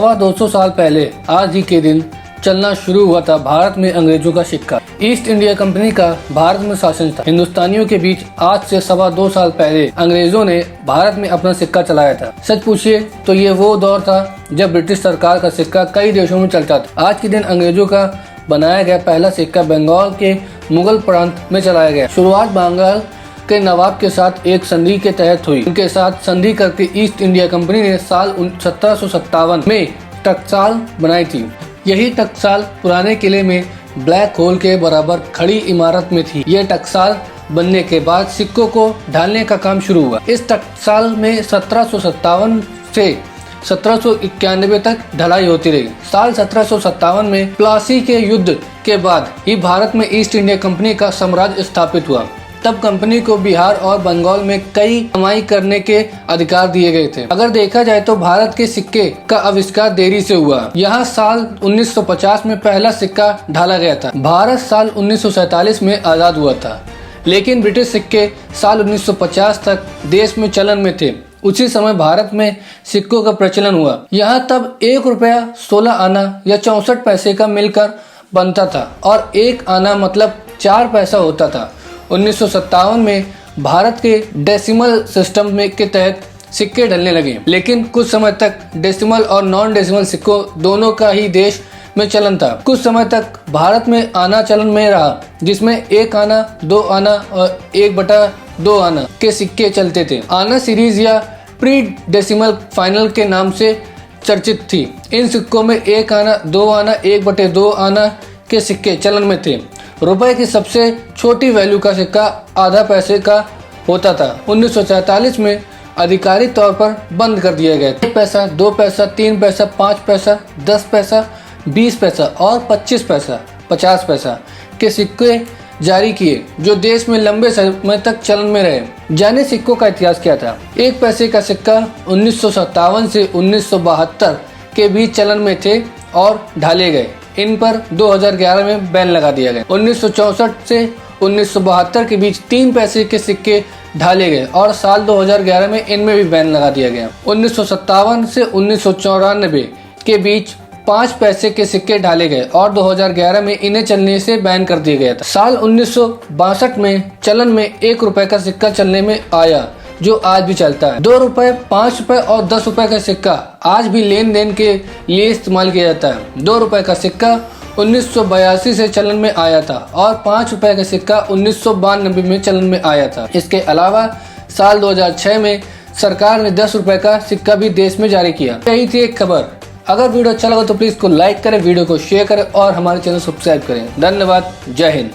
225 साल पहले आज ही के दिन चलना शुरू हुआ था भारत में अंग्रेजों का सिक्का। ईस्ट इंडिया कंपनी का भारत में शासन था। हिंदुस्तानियों के बीच आज से 225 साल पहले अंग्रेजों ने भारत में अपना सिक्का चलाया था। सच पूछिए तो ये वो दौर था जब ब्रिटिश सरकार का सिक्का कई देशों में चलता था। आज के दिन अंग्रेजों का बनाया गया पहला सिक्का बंगाल के मुगल प्रांत में चलाया गया। शुरुआत बंगाल के नवाब के साथ एक संधि के तहत हुई। उनके साथ संधि करके ईस्ट इंडिया कंपनी ने साल 1757 में टकसाल बनाई थी। यही टकसाल पुराने किले में ब्लैक होल के बराबर खड़ी इमारत में थी। यह टकसाल बनने के बाद सिक्कों को ढालने का काम शुरू हुआ। इस टकसाल में 1757 से 1791 तक ढलाई होती रही। साल 1757 में प्लासी के युद्ध के बाद ही भारत में ईस्ट इंडिया कंपनी का साम्राज्य स्थापित हुआ। तब कंपनी को बिहार और बंगाल में कई कमाई करने के अधिकार दिए गए थे। अगर देखा जाए तो भारत के सिक्के का आविष्कार देरी से हुआ। यहाँ साल 1950 में पहला सिक्का ढाला गया था। भारत साल 1947 में आजाद हुआ था, लेकिन ब्रिटिश सिक्के साल 1950 तक देश में चलन में थे। उसी समय भारत में सिक्कों का प्रचलन हुआ। यहाँ तब 1 रुपया 16 आना या 64 पैसे का मिलकर बनता था और 1 आना मतलब 4 पैसा होता था। 1957 में भारत के डेसिमल सिस्टम में के तहत सिक्के ढलने लगे, लेकिन कुछ समय तक डेसिमल और नॉन डेसिमल सिक्कों दोनों का ही देश में चलन था। कुछ समय तक भारत में आना चलन में रहा, जिसमें 1 आना, 2 आना और 1/2 आना के सिक्के चलते थे। आना सीरीज या प्री डेसिमल फाइनल के नाम से चर्चित थी। इन सिक्कों में 1 आना, 2 आना, 1/2 आना के सिक्के चलन में थे। रुपए की सबसे छोटी वैल्यू का सिक्का आधा पैसे का होता था। 1947 में आधिकारिक तौर पर बंद कर दिया गया। 1 पैसा, 2 पैसा, 3 पैसा, 5 पैसा, 10 पैसा, 20 पैसा और 25 पैसा, 50 पैसा के सिक्के जारी किए, जो देश में लंबे समय तक चलन में रहे। जाने सिक्कों का इतिहास क्या था। 1 पैसे का सिक्का 1957 से 1972 के बीच चलन में थे और ढाले गए। इन पर 2011 में बैन लगा दिया गया। 1964 से 1972 के बीच 3 पैसे के सिक्के ढाले गए और साल 2011 में इनमें भी बैन लगा दिया गया। 1957 से 1994 के बीच 5 पैसे के सिक्के ढाले गए और 2011 में इन्हें चलने से बैन कर दिया गया था। साल 1962 में चलन में 1 रुपए का सिक्का चलने में आया, जो आज भी चलता है। 2 रुपए, 5 रुपए और 10 रुपए का सिक्का आज भी लेन देन के लिए इस्तेमाल किया जाता है। 2 रुपए का सिक्का 1982 से चलन में आया था और 5 रुपए का सिक्का 1992 में चलन में आया था। इसके अलावा साल 2006 में सरकार ने 10 रुपए का सिक्का भी देश में जारी किया। यही थी एक खबर। अगर वीडियो अच्छा लगा तो प्लीज को लाइक करें, वीडियो को शेयर करें और हमारे चैनल सब्सक्राइब करें। धन्यवाद। जय हिंद।